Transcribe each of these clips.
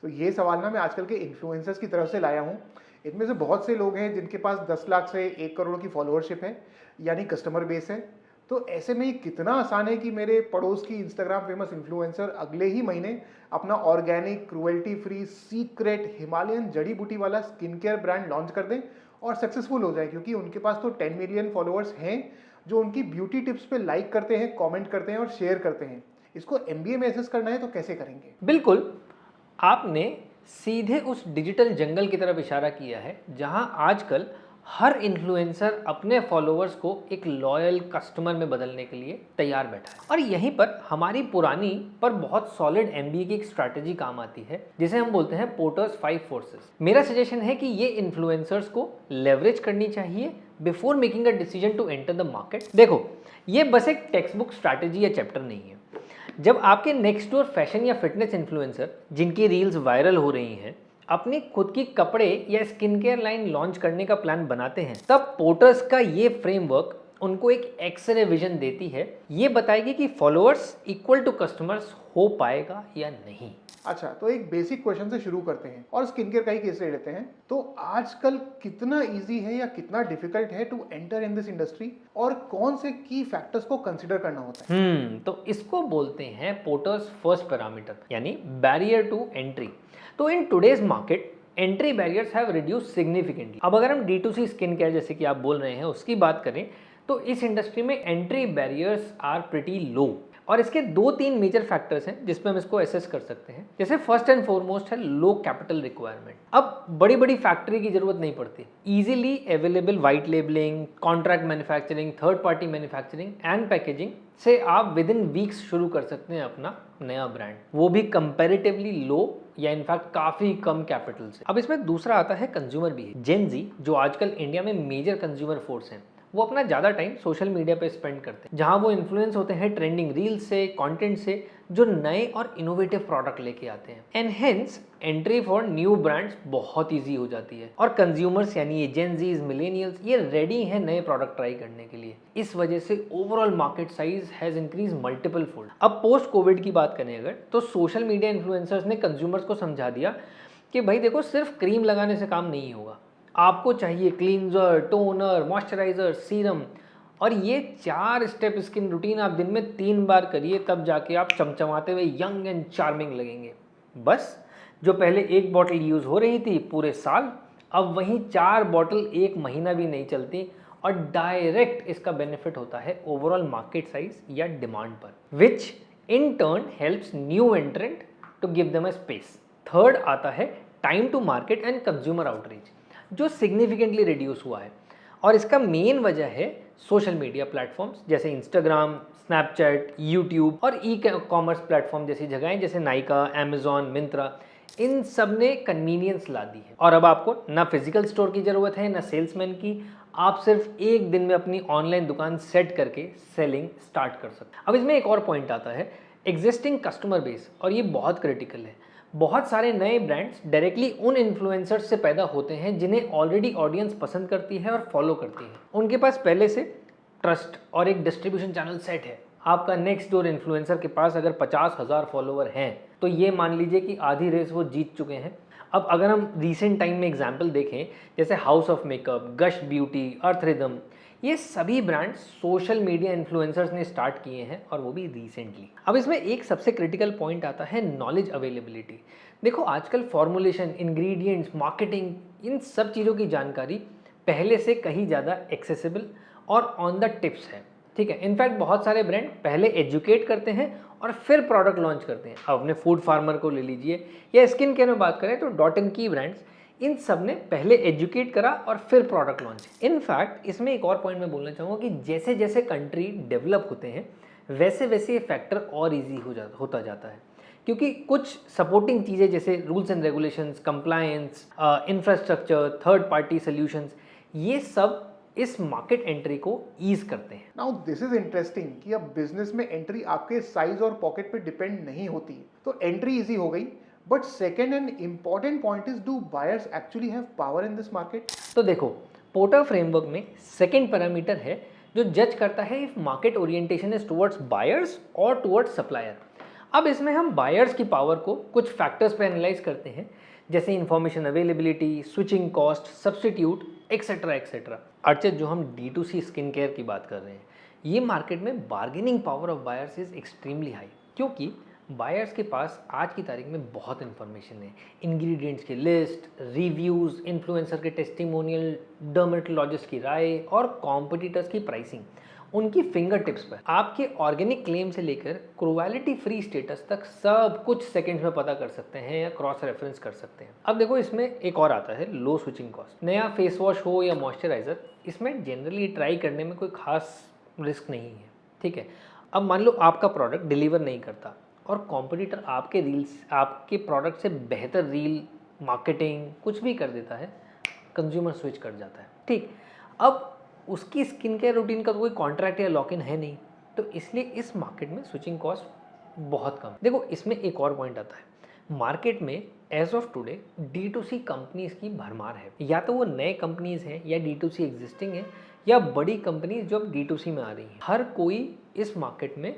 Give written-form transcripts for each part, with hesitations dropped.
तो ये सवाल ना मैं आजकल के इन्फ्लुएंसर्स की तरफ से लाया हूँ। इनमें से बहुत से लोग हैं जिनके पास 10 लाख से 1 करोड़ की फॉलोअरशिप है, यानी कस्टमर बेस है। तो ऐसे में ये कितना आसान है कि मेरे पड़ोस की इंस्टाग्राम फेमस इन्फ्लुएंसर अगले ही महीने अपना organic, cruelty free, secret Himalayan जड़ी बूटी वाला स्किन केयर ब्रांड लॉन्च कर दें और सक्सेसफुल हो जाए, क्योंकि उनके पास तो 10 मिलियन फॉलोअर्स हैं जो उनकी ब्यूटी टिप्स पे लाइक करते हैं, कमेंट करते हैं और शेयर करते हैं। इसको एमबीए में एसेस करना है तो कैसे करेंगे? बिल्कुल, आपने सीधे उस डिजिटल जंगल की तरफ इशारा किया है जहां आजकल हर इन्फ्लुएंसर अपने फॉलोअर्स को एक लॉयल कस्टमर में बदलने के लिए तैयार बैठा है। और यहीं पर हमारी पुरानी पर बहुत सॉलिड एमबीए की एक स्ट्रैटेजी काम आती है, जिसे हम बोलते हैं पोर्टर्स 5 फोर्सेस। मेरा सजेशन है कि ये इन्फ्लुएंसर्स को लेवरेज करनी चाहिए before making a decision to enter the market. देखो, ये बस एक टेक्स्ट बुक स्ट्रैटेजी या चैप्टर नहीं है। जब आपके नेक्स्ट डोर फैशन या फिटनेस इन्फ्लुएंसर, जिनकी रील्स वायरल हो रही हैं, अपनी खुद की कपड़े या स्किन केयर लाइन लॉन्च करने का प्लान बनाते हैं, तब पोर्टर्स का ये फ्रेमवर्क उनको एक एक्सरे विजन देती है। ये बताएगी कि फॉलोअर्स इक्वल टू कस्टमर्स हो पाएगा या नहीं। अच्छा, तो एक बेसिक क्वेश्चन से शुरू करते हैं और स्किन केयर का ही केस ले लेते हैं। तो आजकल कितना इजी है या कितना डिफिकल्ट है to enter in this industry, और कौन से की फैक्टर्स को कंसिडर करना होता है? तो इसको बोलते हैं पोर्टर्स फर्स्ट पैरामीटर, यानी बैरियर टू एंट्री। तो in today's market entry barriers have reduce significantly. अब अगर हम D2C स्किन केयर जैसे कि आप बोल रहे हैं उसकी बात करें, तो इस इंडस्ट्री में एंट्री बैरियर्स आर प्रिटी लो। और इसके 2-3 मेजर फैक्टर्स हैं जिस पे हम इसको एसेस कर सकते हैं। जैसे फर्स्ट एंड फॉरमोस्ट है लो कैपिटल रिक्वायरमेंट। अब बड़ी बड़ी फैक्ट्री की जरूरत नहीं पड़ती। Easily available white labelling, contract manufacturing, third party manufacturing and packaging से आप विद इन वीक्स शुरू कर सकते हैं अपना नया ब्रांड, वो भी कंपैरेटिवली लो या इनफैक्ट काफी कम कैपिटल से। अब इसमें दूसरा आता है कंज्यूमर बिहेवियर। जेन जी, जो आजकल इंडिया में मेजर कंज्यूमर फोर्स है, वो अपना ज़्यादा टाइम सोशल मीडिया पे स्पेंड करते हैं, जहां वो इन्फ्लुएंस होते हैं ट्रेंडिंग रील्स से, कंटेंट से, जो नए और इनोवेटिव प्रोडक्ट लेके आते हैं। And hence entry for new brands बहुत ईजी हो जाती है। और कंज्यूमर्स यानी ये जेन जीज, मिलेनियल्स, ये रेडी हैं नए प्रोडक्ट ट्राई करने के लिए। इस वजह से overall market size has increase multiple fold. अब पोस्ट कोविड की बात करें अगर, तो सोशल मीडिया इन्फ्लुएंसर्स ने कंज्यूमर्स को समझा दिया कि भाई देखो, सिर्फ क्रीम लगाने से काम नहीं होगा, आपको चाहिए क्लींजर, टोनर, मॉइस्चराइजर, सीरम। और ये 4 स्टेप स्किन रूटीन आप दिन में 3 बार करिए, तब जाके आप चमचमाते हुए यंग एंड चार्मिंग लगेंगे। बस जो पहले 1 बॉटल यूज़ हो रही थी पूरे साल, अब वहीं 4 बॉटल 1 महीना भी नहीं चलती। और डायरेक्ट इसका बेनिफिट होता है ओवरऑल मार्केट साइज या डिमांड पर, which in turn helps new entrant to give them a space. Third आता है time to market and consumer outreach, जो सिग्निफिकेंटली रिड्यूस हुआ है। और इसका मेन वजह है सोशल मीडिया प्लेटफॉर्म्स जैसे इंस्टाग्राम, स्नैपचैट, यूट्यूब और ई कॉमर्स प्लेटफॉर्म जैसी जगहें जैसे नाइका, अमेजॉन, मिंत्रा। इन सब ने कन्वीनियंस ला दी है। और अब आपको ना फिजिकल स्टोर की ज़रूरत है ना सेल्समैन की। आप सिर्फ एक दिन में अपनी ऑनलाइन दुकान सेट करके सेलिंग स्टार्ट कर सकते हैं। अब इसमें एक और पॉइंट आता है एग्जिस्टिंग कस्टमर बेस, और ये बहुत क्रिटिकल है। बहुत सारे नए ब्रांड्स डायरेक्टली उन इन्फ्लुएंसर्स से पैदा होते हैं जिन्हें ऑलरेडी ऑडियंस पसंद करती है और फॉलो करती है। उनके पास पहले से ट्रस्ट और एक डिस्ट्रीब्यूशन चैनल सेट है। आपका नेक्स्ट डोर इन्फ्लुएंसर के पास अगर 50,000 फॉलोवर हैं, तो ये मान लीजिए कि आधी रेस वो जीत चुके हैं। अब अगर हम रिसेंट टाइम में एग्जाम्पल देखें, जैसे house of makeup, gush beauty, earth rhythm, ये सभी ब्रांड्स सोशल मीडिया इन्फ्लुएंसर्स ने स्टार्ट किए हैं, और वो भी रिसेंटली। अब इसमें एक सबसे क्रिटिकल पॉइंट आता है नॉलेज अवेलेबिलिटी। देखो, आजकल फॉर्मुलेशन, इंग्रेडिएंट्स, मार्केटिंग, इन सब चीज़ों की जानकारी पहले से कहीं ज़्यादा एक्सेसिबल और ऑन द टिप्स है। ठीक है, इनफैक्ट बहुत सारे ब्रांड पहले एजुकेट करते हैं और फिर प्रोडक्ट लॉन्च करते हैं। अब अपने फूड फार्मर को ले लीजिए, या स्किन केयर में बात करें तो डॉट एंड की ब्रांड्स, इन सब ने पहले एजुकेट करा और फिर प्रोडक्ट लॉन्च। इनफैक्ट इसमें एक और पॉइंट मैं बोलना चाहूँगा कि जैसे जैसे कंट्री डेवलप होते हैं, वैसे वैसे ये फैक्टर और ईजी होता जाता है, क्योंकि कुछ सपोर्टिंग चीज़ें जैसे rules and regulations, compliance, infrastructure, third party solutions, ये सब इस मार्केट एंट्री को ईज करते हैं। नाउ दिस इज इंटरेस्टिंग कि अब बिजनेस में एंट्री आपके साइज और पॉकेट पे डिपेंड नहीं होती, तो एंट्री इजी हो गई। But second and important point is, do buyers actually have power in this market? तो देखो, पोर्टर फ्रेमवर्क में सेकेंड पैरामीटर है जो जज करता है if market orientation is towards buyers और टुवर्ड्स सप्लायर। अब इसमें हम बायर्स की पावर को कुछ फैक्टर्स पे एनालाइज करते हैं, जैसे information availability, switching cost, substitute, etcetera etcetera. Archit, जो हम D2C स्किन केयर की बात कर रहे हैं, ये मार्केट में bargaining power of buyers is extremely high, क्योंकि बायर्स के पास आज की तारीख में बहुत इन्फॉर्मेशन है। इंग्रेडिएंट्स की लिस्ट, रिव्यूज़, इन्फ्लुएंसर के टेस्टिमोनियल, डर्मेटोलॉजिस्ट की राय और कॉम्पिटिटर्स की प्राइसिंग उनकी फिंगर टिप्स पर। आपके ऑर्गेनिक क्लेम से लेकर क्रुएलिटी फ्री स्टेटस तक सब कुछ सेकंड्स में पता कर सकते हैं या क्रॉस रेफरेंस कर सकते हैं। अब देखो, इसमें एक और आता है लो स्विचिंग कॉस्ट। नया फेस वॉश हो या मॉइस्चराइजर, इसमें जनरली ट्राई करने में कोई खास रिस्क नहीं है, ठीक है। अब मान लो आपका प्रोडक्ट डिलीवर नहीं करता और कॉम्पिटिटर आपके प्रोडक्ट से बेहतर रील, मार्केटिंग कुछ भी कर देता है, कंज्यूमर स्विच कर जाता है, ठीक। अब उसकी स्किन केयर रूटीन का तो कोई कॉन्ट्रैक्ट या लॉक इन है नहीं, तो इसलिए इस मार्केट में स्विचिंग कॉस्ट बहुत कम। देखो, इसमें एक और पॉइंट आता है, मार्केट में as of today D2C companies की भरमार है। या तो वो नए कंपनीज हैं या D2C एग्जिस्टिंग है, या बड़ी कंपनीज जो अब D2C में आ रही हैं। हर कोई इस मार्केट में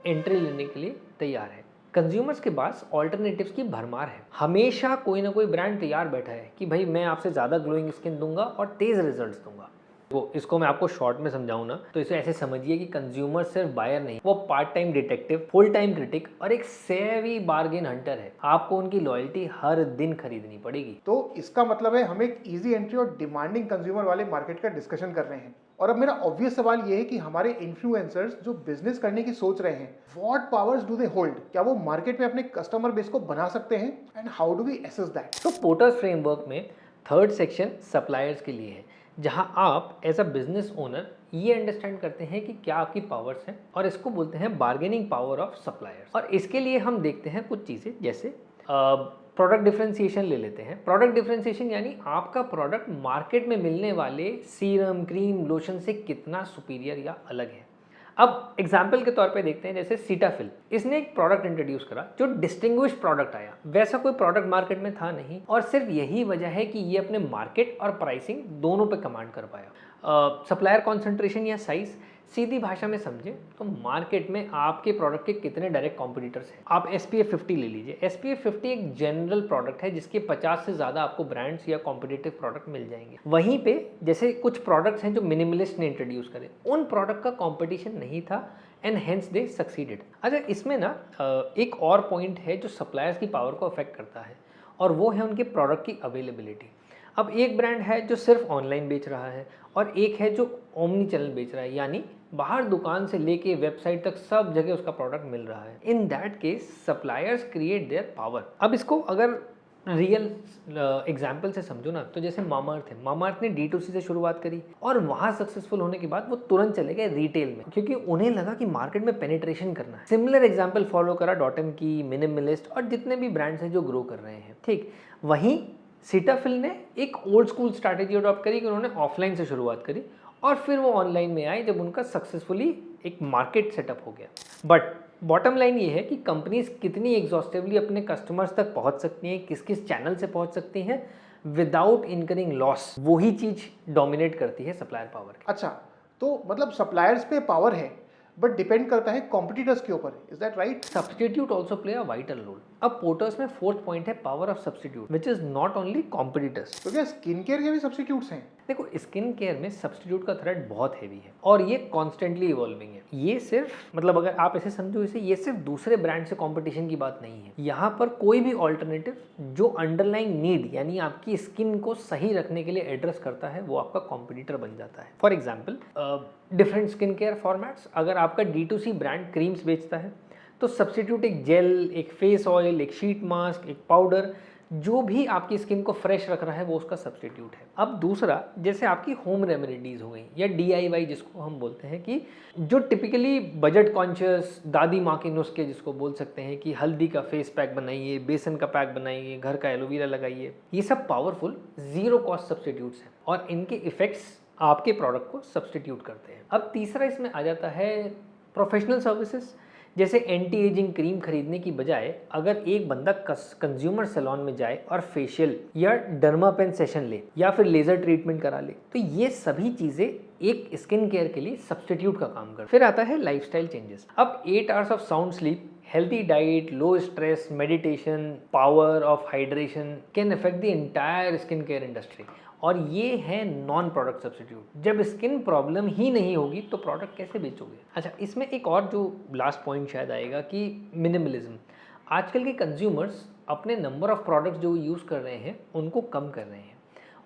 एंट्री लेने के लिए तैयार है। कंज्यूमर्स के पास ऑल्टरनेटिव्स की भरमार है। हमेशा कोई ना कोई ब्रांड तैयार बैठा है कि भाई मैं आपसे ज़्यादा ग्लोइंग स्किन दूंगा और तेज़ रिजल्ट्स दूंगा। वो इसको मैं आपको शॉर्ट में समझाऊं ना, तो इसे ऐसे समझिए कि कंज्यूमर सिर्फ बायर नहीं, वो part time detective, full time critic और एक सेवी बार्गेन हंटर है। आपको उनकी लॉयल्टी हर दिन खरीदनी पड़ेगी। तो इसका मतलब है हम एक इजी एंट्री और डिमांडिंग कंज्यूमर वाले मार्केट का डिस्कशन कर रहे हैं। और अब मेरा ऑब्वियस सवाल ये है कि हमारे इन्फ्लुएंसर्स जो बिजनेस करने की सोच रहे हैं, what powers do they hold? क्या वो मार्केट में अपने कस्टमर बेस को बना सकते हैं, and how do we assess that? तो पोर्टर्स फ्रेमवर्क में थर्ड सेक्शन सप्लायर्स के लिए है, जहां आप एज अ बिजनेस ओनर ये अंडरस्टैंड करते हैं कि क्या आपकी पावर्स हैं, और इसको बोलते हैं बार्गेनिंग पावर ऑफ सप्लायर्स। और इसके लिए हम देखते हैं कुछ चीज़ें, जैसे प्रोडक्ट डिफरेंशिएशन ले लेते हैं। प्रोडक्ट डिफरेंशिएशन यानी आपका प्रोडक्ट मार्केट में मिलने वाले सीरम, क्रीम, लोशन से कितना सुपीरियर या अलग है। अब एग्जाम्पल के तौर पे देखते हैं, जैसे सीटाफिल, इसने एक प्रोडक्ट इंट्रोड्यूस करा जो डिस्टिंग्विश प्रोडक्ट आया। वैसा कोई प्रोडक्ट मार्केट में था नहीं, और सिर्फ यही वजह है कि ये अपने मार्केट और प्राइसिंग दोनों पे कमांड कर पाया। सप्लायर कॉन्सेंट्रेशन या साइज, सीधी भाषा में समझे तो मार्केट में आपके प्रोडक्ट के कितने डायरेक्ट कॉम्पिटिटर्स हैं। आप SPF 50 ले लीजिए। SPF 50 एक जनरल प्रोडक्ट है जिसके 50 से ज़्यादा आपको ब्रांड्स या कॉम्पिटिटिव प्रोडक्ट मिल जाएंगे। वहीं पे जैसे कुछ प्रोडक्ट्स हैं जो मिनिमलिस्ट ने इंट्रोड्यूस करे, उन प्रोडक्ट का कॉम्पिटिशन नहीं था एंड हेंस दे सक्सीडेड। अच्छा, इसमें ना एक और पॉइंट है जो सप्लायर्स की पावर को अफेक्ट करता है, और वो है उनके प्रोडक्ट की अवेलेबिलिटी। अब एक ब्रांड है जो सिर्फ ऑनलाइन बेच रहा है, और एक है जो ओमनी चैनल बेच रहा है, यानी बाहर दुकान से लेके वेबसाइट तक सब जगह उसका प्रोडक्ट मिल रहा है। In that case suppliers create their power. अब इसको अगर रियल एग्जाम्पल से समझो ना, तो जैसे मामाअर्थ है। मामाअर्थ ने D2C से शुरुआत करी और वहाँ सक्सेसफुल होने के बाद वो तुरंत चले गए रिटेल में, क्योंकि उन्हें लगा कि मार्केट में पेनिट्रेशन करना है। सिमिलर एग्जाम्पल फॉलो करा डॉटम की, मिनिमलिस्ट और जितने भी ब्रांड्स हैं जो ग्रो कर रहे हैं, ठीक। वहीं सीटाफिल ने एक ओल्ड स्कूल स्ट्रैटेजी अडॉप्ट करी कि उन्होंने ऑफलाइन से शुरुआत करी और फिर वो ऑनलाइन में आए जब उनका सक्सेसफुली एक मार्केट सेटअप हो गया। बट बॉटम लाइन ये है कि कंपनीज कितनी एग्जॉस्टिवली अपने कस्टमर्स तक पहुंच सकती हैं, किस किस चैनल से पहुंच सकती हैं विदाउट इनकरिंग लॉस, वही चीज़ डोमिनेट करती है सप्लायर पावर। अच्छा, तो मतलब सप्लायर्स पे पावर है, बट डिपेंड करता है कॉम्पिटिटर्स के ऊपर। Is that right? Substitute also play a vital role. अब पोर्टर्स में फोर्थ पॉइंट है power of substitute, which is not only competitors. तो क्या स्किन केयर के भी सब्स्टिट्यूट्स हैं? देखो, स्किन केयर में सब्स्टिट्यूट का थ्रेड बहुत हैवी है और ये कॉन्स्टेंटली इवॉल्विंग है। ये सिर्फ मतलब अगर आप ऐसे समझो इसे, ये सिर्फ दूसरे ब्रांड से कंपटीशन की बात नहीं है। यहाँ पर कोई भी ऑल्टरनेटिव जो अंडरलाइंग नीड यानी आपकी स्किन को सही रखने के लिए एड्रेस करता है, वो आपका कॉम्पिटिटर बन जाता है। For example, different skin care formats. अगर आपका D2C ब्रांड क्रीम्स बेचता है तो सब्स्टिट्यूट एक जेल, एक फेस ऑयल, एक शीट मास्क, एक पाउडर, जो भी आपकी स्किन को फ्रेश रख रहा है वो उसका सब्स्टिट्यूट है। अब दूसरा, जैसे आपकी होम रेमेडीज हो गई या DIY जिसको हम बोलते हैं, कि जो टिपिकली बजट कॉन्शियस दादी माँ के नुस्खे जिसको बोल सकते हैं कि हल्दी का फेस पैक बनाइए, बेसन का पैक बनाइए, घर का एलोवेरा लगाइए, ये सब पावरफुल जीरो कॉस्ट सब्स्टिट्यूट्स हैं और इनके इफेक्ट्स आपके प्रोडक्ट को सब्स्टिट्यूट करते हैं। अब तीसरा इसमें आ जाता है प्रोफेशनल सर्विसेज। जैसे एंटी एजिंग क्रीम खरीदने की बजाय अगर एक बंदा कंज्यूमर सैलून में जाए और फेशियल या डर्मापेन सेशन ले या फिर लेजर ट्रीटमेंट करा ले, तो ये सभी चीज़ें एक स्किन केयर के लिए सब्स्टिट्यूट का काम करते हैं। फिर आता है लाइफस्टाइल चेंजेस। अब 8 hours of sound sleep, healthy diet, low stress, meditation, power of hydration can affect the entire skincare industry. और ये है नॉन प्रोडक्ट सब्स्टिट्यूट। जब स्किन प्रॉब्लम ही नहीं होगी तो प्रोडक्ट कैसे बेचोगे? अच्छा, इसमें एक और जो लास्ट पॉइंट शायद आएगा कि मिनिमलिज्म। आजकल के कंज्यूमर्स अपने नंबर ऑफ प्रोडक्ट्स जो यूज़ कर रहे हैं उनको कम कर रहे हैं,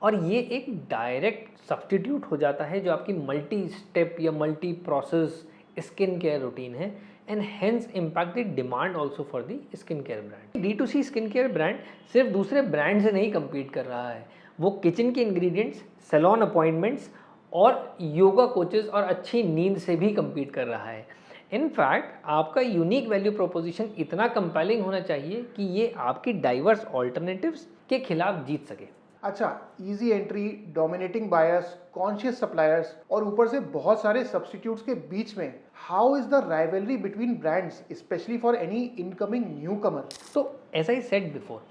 और ये एक डायरेक्ट सब्स्टिट्यूट हो जाता है जो आपकी मल्टी स्टेप या multi process skin care routine है, and hence impact the demand also for the skin care brand. D2C skin care brand सिर्फ दूसरे ब्रांड से नहीं कम्पीट कर रहा है, वो किचन के इंग्रेडिएंट्स, सैलून अपॉइंटमेंट्स और योगा कोचेस और अच्छी नींद से भी कम्पीट कर रहा है। इनफैक्ट आपका यूनिक वैल्यू प्रोपोजिशन इतना कंपेलिंग होना चाहिए कि ये आपकी डाइवर्स ऑल्टरनेटिव्स के खिलाफ जीत सके। अच्छा, easy entry, dominating buyers, conscious suppliers और ऊपर से बहुत सारे सब्स्टिट्यूट्स के बीच में how is the rivalry between brands specially for any incoming newcomer? तो as I said before,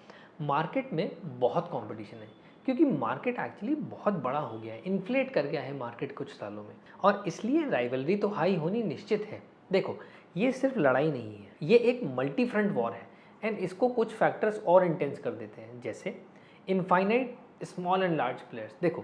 market में बहुत कंपटीशन है क्योंकि मार्केट एक्चुअली बहुत बड़ा हो गया है, इन्फ्लेट कर गया है मार्केट कुछ सालों में, और इसलिए राइवलरी तो हाई होनी निश्चित है। देखो, ये सिर्फ लड़ाई नहीं है, ये एक मल्टी फ्रंट वॉर है, एंड इसको कुछ फैक्टर्स और इंटेंस कर देते हैं, जैसे infinite small and large players. देखो,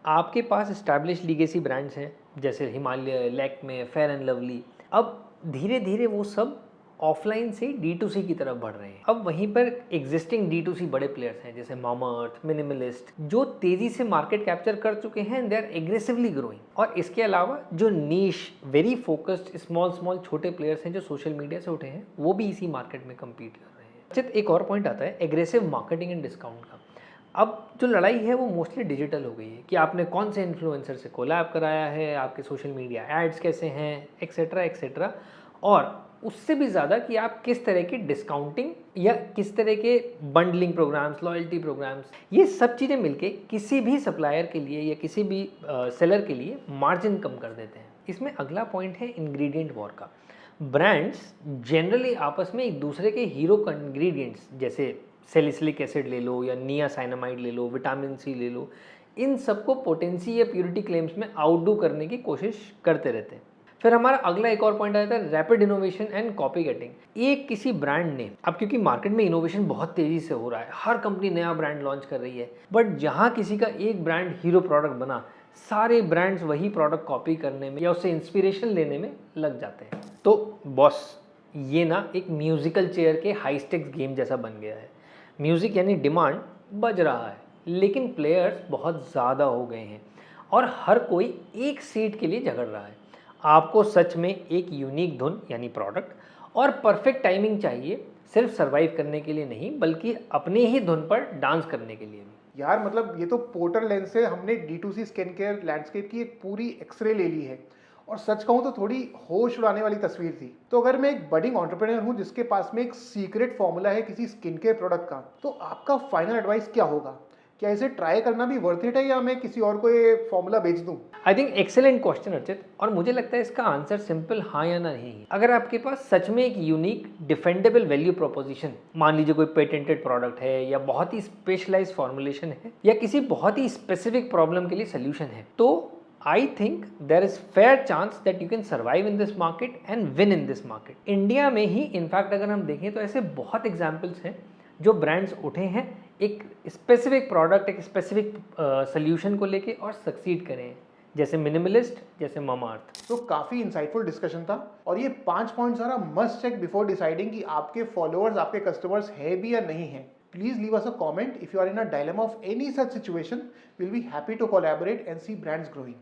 आपके पास एस्टैब्लिश लीगेसी ब्रांड्स हैं जैसे Himalaya, Lakme, fair and lovely. अब धीरे धीरे वो सब ऑफलाइन से D2C की तरफ बढ़ रहे हैं। अब वहीं पर एग्जिस्टिंग D2C बड़े प्लेयर्स हैं जैसे मामाअर्थ, मिनिमलिस्ट, जो तेजी से मार्केट कैप्चर कर चुके हैं, दे आर एग्रेसिवली ग्रोइंग। और इसके अलावा जो नीश, वेरी फोकस्ड स्मॉल छोटे प्लेयर्स हैं जो सोशल मीडिया से उठे हैं, वो भी इसी मार्केट में कम्पीट कर रहे हैं। अच्छा, एक और पॉइंट आता है एग्रेसिव मार्केटिंग एंड डिस्काउंट का। अब जो लड़ाई है वो मोस्टली डिजिटल हो गई है कि आपने कौन से इन्फ्लुएंसर से कोलैब कराया है, आपके सोशल मीडिया एड्स कैसे हैं, एक्सेट्रा एक्सेट्रा, और उससे भी ज़्यादा कि आप किस तरह की डिस्काउंटिंग या किस तरह के बंडलिंग प्रोग्राम्स, लॉयल्टी प्रोग्राम्स, ये सब चीज़ें मिलके किसी भी सप्लायर के लिए या किसी भी सेलर के लिए मार्जिन कम कर देते हैं। इसमें अगला पॉइंट है इंग्रेडिएंट वॉर का। ब्रांड्स जनरली आपस में एक दूसरे के हीरो का इंग्रेडिएंट्स जैसे सैलिसिलिक एसिड ले लो या नियासाइनामाइड ले लो, विटामिन सी ले लो, इन सबको पोटेंसी या प्योरिटी क्लेम्स में आउटडू करने की कोशिश करते रहते हैं। फिर हमारा अगला एक और पॉइंट आता है rapid innovation and copy getting. एक किसी ब्रांड ने, अब क्योंकि मार्केट में इनोवेशन बहुत तेजी से हो रहा है, हर कंपनी नया ब्रांड लॉन्च कर रही है, बट जहाँ किसी का एक ब्रांड हीरो प्रोडक्ट बना, सारे ब्रांड्स वही प्रोडक्ट कॉपी करने में या उससे इंस्पिरेशन लेने में लग जाते हैं। तो बॉस, ये ना एक म्यूजिकल चेयर के हाई स्टेक्स गेम जैसा बन गया है। म्यूजिक यानी डिमांड बज रहा है, लेकिन प्लेयर्स बहुत ज़्यादा हो गए हैं और हर कोई एक सीट के लिए झगड़ रहा है। आपको सच में एक यूनिक धुन यानी प्रोडक्ट और परफेक्ट टाइमिंग चाहिए, सिर्फ सर्वाइव करने के लिए नहीं बल्कि अपनी ही धुन पर डांस करने के लिए भी। यार मतलब ये तो पोर्टर लेंस से हमने D2C स्किन केयर लैंडस्केप की एक पूरी एक्सरे ले ली है, और सच कहूँ तो थोड़ी होश उड़ाने वाली तस्वीर थी। तो अगर मैं एक बडिंग एंटरप्रेन्योर हूँ जिसके पास में एक सीक्रेट फॉर्मूला है किसी स्किन केयर प्रोडक्ट का, तो आपका फाइनल एडवाइस क्या होगा? क्या इसे ट्राई करना भी वर्थ इट है या मैं किसी और को ये फॉर्मूला बेच दूं? I think excellent question Archit, और मुझे लगता है इसका आंसर सिंपल हाँ या ना नहीं है। अगर आपके पास सच में एक यूनिक डिफेंडेबल वैल्यू प्रोपोजिशन, मान लीजिए कोई पेटेंटेड प्रोडक्ट है या बहुत ही स्पेशलाइज्ड फॉर्मुलेशन है या किसी बहुत ही स्पेसिफिक प्रॉब्लम के लिए सोल्यूशन है, तो I think there is fair chance that you can survive in this market and win in this market. India में ही इनफैक्ट अगर हम देखें तो ऐसे बहुत एग्जाम्पल्स हैं जो ब्रांड्स उठे हैं एक स्पेसिफिक प्रोडक्ट, एक स्पेसिफिक सोल्यूशन को लेके और सक्सीड करें हैं, जैसे मिनिमलिस्ट, जैसे मामाअर्थ। तो काफ़ी इंसाइटफुल डिस्कशन था, और ये 5 पॉइंट सारा मस्ट चेक बिफोर डिसाइडिंग कि आपके फॉलोअर्स आपके कस्टमर्स है भी या नहीं है। Please leave us a comment if you are in a dilemma of any such situation. We'll be happy to collaborate and see brands growing.